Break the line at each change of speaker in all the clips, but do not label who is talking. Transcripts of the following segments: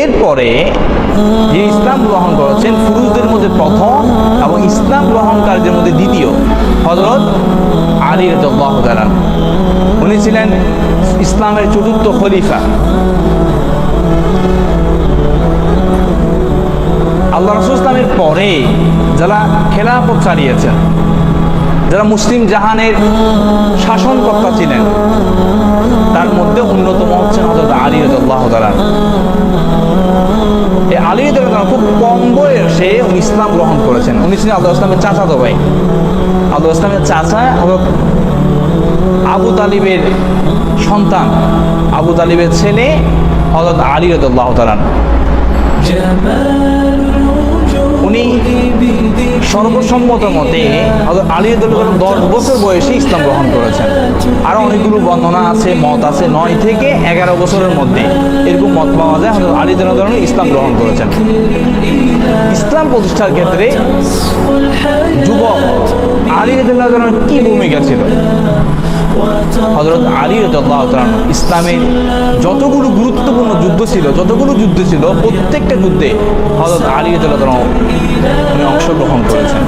এরপরে যে ইসলাম গ্রহণ করেছেন পুরুষদের মধ্যে প্রথম এবং ইসলাম গ্রহণকারীদের মধ্যে দ্বিতীয় হযরত আলী রাদিয়াল্লাহু তাআলা। উনি ছিলেন ইসলামের চতুর্থ খলিফা। আল্লাহ রাসূল ইসলামের পরে যারা খেলাফত চালিয়েছেন, যারা মুসলিম জাহানের শাসনকর্তা ছিলেন, তার মধ্যে অন্যতম হচ্ছেন হযরত আলী রাদিয়াল্লাহু তাআলা। এই আলী রাদিয়াল্লাহু তাআলা খুব কম বয়সে উনি ইসলাম গ্রহণ করেছেন। উনি ছিলেন আল্লাহ ইসলামের চাচাতো ভাই। আল্লাহ ইসলামের চাচা হযরত আবু তালিবের সন্তান, আবু তালিবের ছেলে হযরত আলী রাদিয়াল্লাহু তাআলা। উনি সর্বসম্মত মতে হযরত আলী রাদিয়াল্লাহু তাআলা 10 বছর বয়সে ইসলাম গ্রহণ করেছেন। আরো অনেকগুলো বর্ণনা আছে, মত আছে 9 থেকে 11 বছরের মধ্যে এরকম মত পাওয়া যায় হযরত আলী রাদিয়াল্লাহু তাআলা ইসলাম গ্রহণ করেছেন। ইসলাম প্রতিষ্ঠার ক্ষেত্রে যুবক আলী রাদিয়াল্লাহু তাআলার কি ভূমিকা ছিল? হযরত আলী রাদিয়াল্লাহু তাআলা ইসলামের যতগুলো গুরুত্বপূর্ণ যুদ্ধ ছিল, প্রত্যেকটা যুদ্ধে হযরত আলী রাদিয়াল্লাহু তাআলা উনি অংশগ্রহণ করেছেন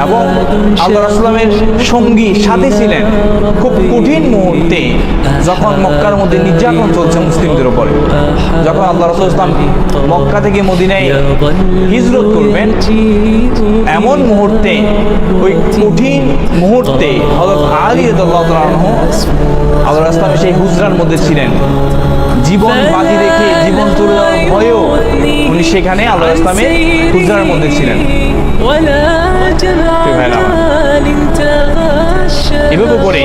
এবং আল্লাহ রাসূলের সঙ্গী সাথী ছিলেন খুব কঠিন মুহূর্তে, যখন মক্কার মধ্যে নির্যাতন চলছে মুসলিমদের উপরে। যখন আল্লাহ রাসূল ইসলাম মক্কা থেকে মদিনায় হিজরত করবেন, এমন মুহূর্তে, ওই কঠিন মুহূর্তে হযরত আলী রাদিয়াল্লাহু তাআলা আল্লাহ রাসূলের সেই হুজরার মধ্যে ছিলেন। জীবন বাজি রেখে জীবন চলে যাওয়ার ভয়েও উনি সেখানে আল্লাহ রাসূলের হুজরার মধ্যে ছিলেন। এভাবে করে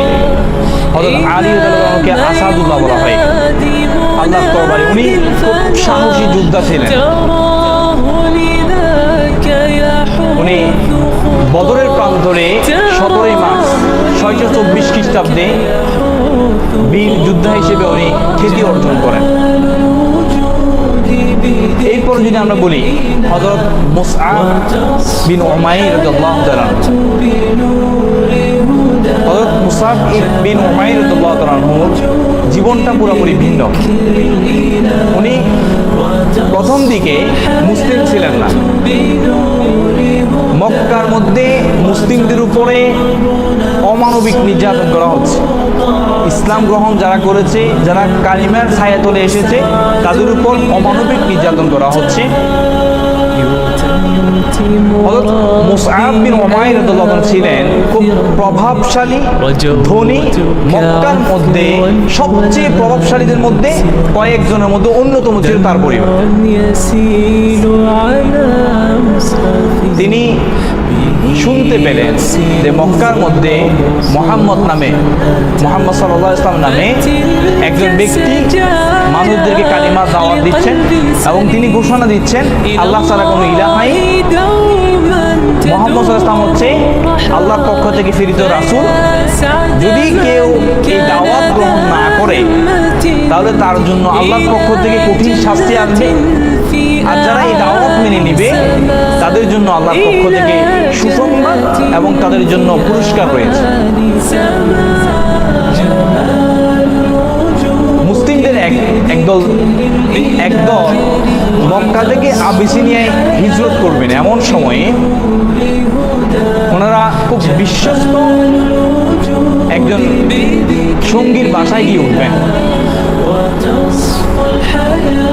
হযরত আলী রাদিয়াল্লাহু তাআলাকে আসাদুল্লাহ বলা হয়, আল্লাহর তরবারি। উনি খুব সাহসী যোদ্ধা ছিলেন। উনি বদরের প্রান্তরে 17 মার্চ 624 খ্রিস্টাব্দে বীর যোদ্ধা হিসেবে উনি খ্যাতি অর্জন করেন। এরপরে যদি আমরা বলি হযরত মুসআব বিন উমাইর রাদিয়াল্লাহু তাআলা, হযরত মুসআব বিন উমাইর রাদিয়াল্লাহু তাআলার জীবনটা পুরোপুরি ভিন্ন। উনি প্রথম দিকে মুসলিম ছিলেন না। মক্কার মধ্যে মুসলিমদের উপরে অমানবিক নির্যাতন করা হচ্ছে। ইসলাম গ্রহণ যারা করেছে, যারা কালিমার ছায়াতলে এসেছে, তাদের উপর অমানবিক নির্যাতন করা হচ্ছে। হযরত মুসআব বিন উমাইর রাদিয়াল্লাহু তাআলা ছিলেন খুব প্রভাবশালী, ধনী, মক্কার মধ্যে সবচেয়ে প্রভাবশালীদের মধ্যে কয়েকজনের মধ্যে অন্যতম ছিল তার পরিবার। তিনি শুনতে পেলেন যে মক্কার মধ্যে মুহাম্মদ সাল্লাল্লাহু আলাইহি ওয়াসাল্লাম নামে একজন ব্যক্তি মানুষদেরকে কালিমার দাওয়াত দিচ্ছেন এবং তিনি ঘোষণা দিচ্ছেন আল্লাহ ছাড়া কোনো ইলাহ নাই, মুহাম্মদ সাল্লাল্লাহু আলাইহি ওয়াসাল্লাম হচ্ছে আল্লাহর পক্ষ থেকে প্রেরিত রাসূল। যদি কেউ এই দাওয়াত গ্রহণ না করে তাহলে তার জন্য আল্লাহর পক্ষ থেকে কঠিন শাস্তি আসবে, আর যারা এই দাওয়াত মেনে নিবে তাদের জন্য আল্লাহর পক্ষ থেকে সুসংবাদ এবং তাদের জন্য পুরস্কার রয়েছে। মুসলিমদের একদল মক্কা থেকে আবিসিনিয়ায় হিজরত করবেন। এমন সময়ে ওনারা খুব বিশ্বস্ত একজন সঙ্গীর বাসায় গিয়ে উঠবেন।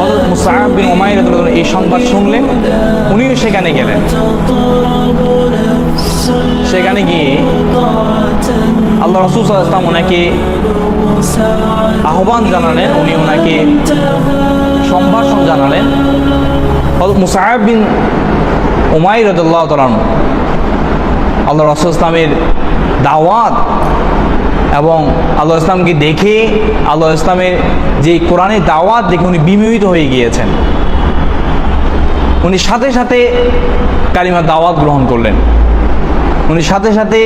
হযরত মুসআব বিন উমাইর রাদিয়াল্লাহু তাআলা এই সংবাদ শুনলেন, উনিও সেখানে গেলেন। সেখানে গিয়ে আল্লাহ রাসূল সাল্লাল্লাহু আলাইহি ওয়াসাল্লাম ওনাকে আহ্বান জানালেন, উনি ওনাকে সম্ভাষণ জানালেন। হযরত মুসআব বিন উমাইর রাদিয়াল্লাহু তাআলা আল্লাহ রাসূল ইসলামের দাওয়াত এবং আল্লাহ ইসলামকে দেখে, আল্লাহ ইসলামের যে কোরআনের দাওয়াত দেখে উনি বিমোহিত হয়ে গিয়েছেন। উনি সাথে সাথে কালিমার দাওয়াত গ্রহণ করলেন। উনি সাথে সাথে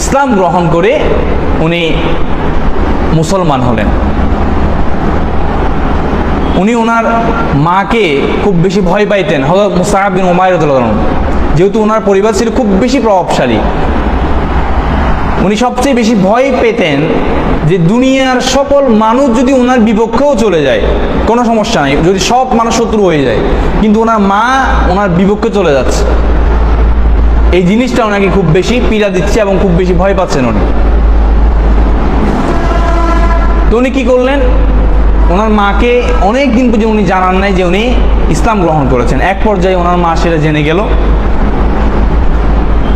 ইসলাম গ্রহণ করে উনি মুসলমান হলেন। উনি ওনার মাকে খুব বেশি ভয় পাইতেন হযরত মুসআব বিন উমাইর রাদিয়াল্লাহু তাআলা, যেহেতু ওনার পরিবার ছিল খুব বেশি প্রভাবশালী। উনি সবচেয়ে বেশি ভয় পেতেন যে দুনিয়ার সকল মানুষ যদি ওনার বিপক্ষেও চলে যায় কোনো সমস্যা নাই, যদি সব মানুষ শত্রু হয়ে যায়, কিন্তু ওনার মা ওনার বিপক্ষে চলে যাচ্ছে, এই জিনিসটা ওনাকে খুব বেশি পীড়া দিচ্ছে এবং খুব বেশি ভয় পাচ্ছেন উনি। তো উনি কী করলেন, ওনার মাকে অনেক দিন পর্যন্ত উনি জানান নাই যে উনি ইসলাম গ্রহণ করেছেন। এক পর্যায়ে ওনার মা সেটা জেনে গেল।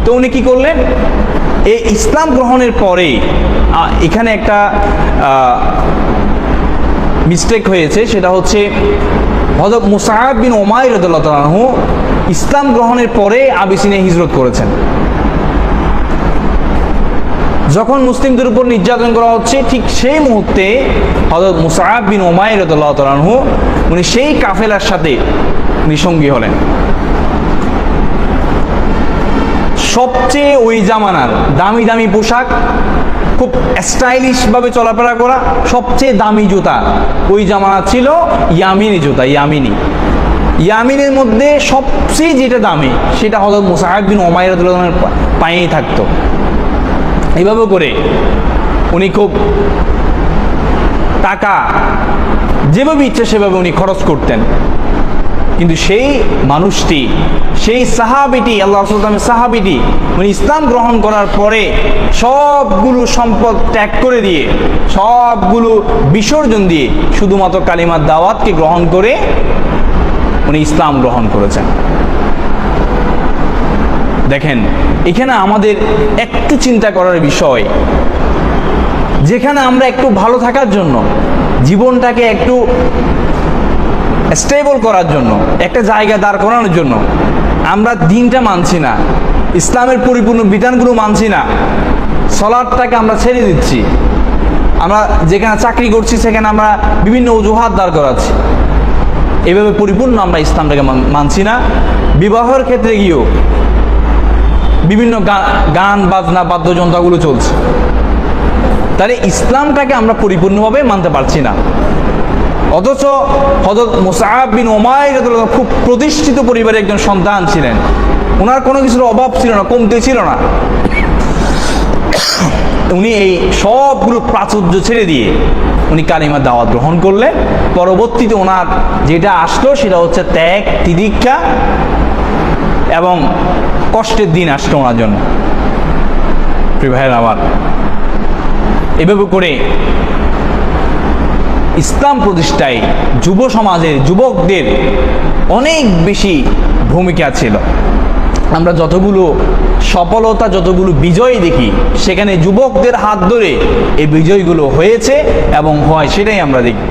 তো উনি কী করলেন, এই ইসলাম গ্রহণের পরে এখানে একটা মিস্টেক হয়েছে, সেটা হচ্ছে হযরত মুসআব বিন উমাইর রাদিয়াল্লাহু তাআলা আনহু ইসলাম গ্রহণের পরে আবিসিনিয়া হিজরত করেছেন। যখন মুসলিমদের উপর নির্যাতন করা হচ্ছে ঠিক সেই মুহূর্তে হযরত মুসআব বিন উমাইর রাদিয়াল্লাহু তাআলা আনহু উনি সেই কাফেলার সাথে উনি সঙ্গী হলেন। সবচেয়ে ওই জামানার দামি দামি পোশাক, খুব স্টাইলিশভাবে চলাফেরা করা, সবচেয়ে দামি জুতা ওই জামানা ছিল ইয়ামিনী জুতা। ইয়ামিনের মধ্যে সবচেয়ে যেটা দামি সেটা হযরত মুসআব বিন উমাইর রাদিয়াল্লাহু তাআলার পায়েই থাকতো। এইভাবে করে উনি খুব টাকা যেভাবে ইচ্ছে সেভাবে উনি খরচ করতেন। কিন্তু সেই মানুষটি, সেই সাহাবিটি, আল্লাহ রাসূল সাহাবিটি উনি ইসলাম গ্রহণ করার পরে সবগুলো সম্পদ ত্যাগ করে দিয়ে, সবগুলো বিসর্জন দিয়ে শুধুমাত্র কালিমার দাওয়াতকে গ্রহণ করে উনি ইসলাম গ্রহণ করেছেন। দেখেন, এখানে আমাদের একটু চিন্তা করার বিষয়, যেখানে আমরা একটু ভালো থাকার জন্য, জীবনটাকে একটু স্টেবল করার জন্য, একটা জায়গা দাঁড় করানোর জন্য আমরা দিনটা মানছি না, ইসলামের পরিপূর্ণ বিধানগুলো মানছি না, সালাতটাকে আমরা ছেড়ে দিচ্ছি, আমরা যেখানে চাকরি করছি সেখানে আমরা বিভিন্ন অজুহাত দাঁড় করাচ্ছি, এভাবে পরিপূর্ণ আমরা ইসলামটাকে মানছি না। বিবাহের ক্ষেত্রে গিয়েও বিভিন্ন গান বাজনা বাদ্যযন্ত্রগুলো চলছে, তাহলে ইসলামটাকে আমরা পরিপূর্ণভাবে মানতে পারছি না। অথচ হযরত মুসআব বিন উমাইর রাদিয়াল্লাহু খুব প্রতিষ্ঠিত পরিবারের একজন সন্তান ছিলেন, ওনার কোনো কিছুর অভাব ছিল না, কমতি ছিল না। উনি এই সবগুলো প্রাচুর্য ছেড়ে দিয়ে উনি কালিমার দাওয়াত গ্রহণ করলেন। পরবর্তীতে ওনার যেটা আসলো সেটা হচ্ছে ত্যাগ, তিতিক্ষা এবং কষ্টের দিন আসলো ওনার জন্য। প্রিয় ভাইয়েরা আমার, এভাবে করে ইসলাম প্রতিষ্ঠায় যুব সমাজের যুবকদের অনেক বেশি ভূমিকা ছিল। আমরা যতগুলো সফলতা, যতগুলো বিজয় দেখি, সেখানে যুবকদের হাত ধরে এই বিজয়গুলো হয়েছে এবং হয়, সেটাই আমরা দেখি।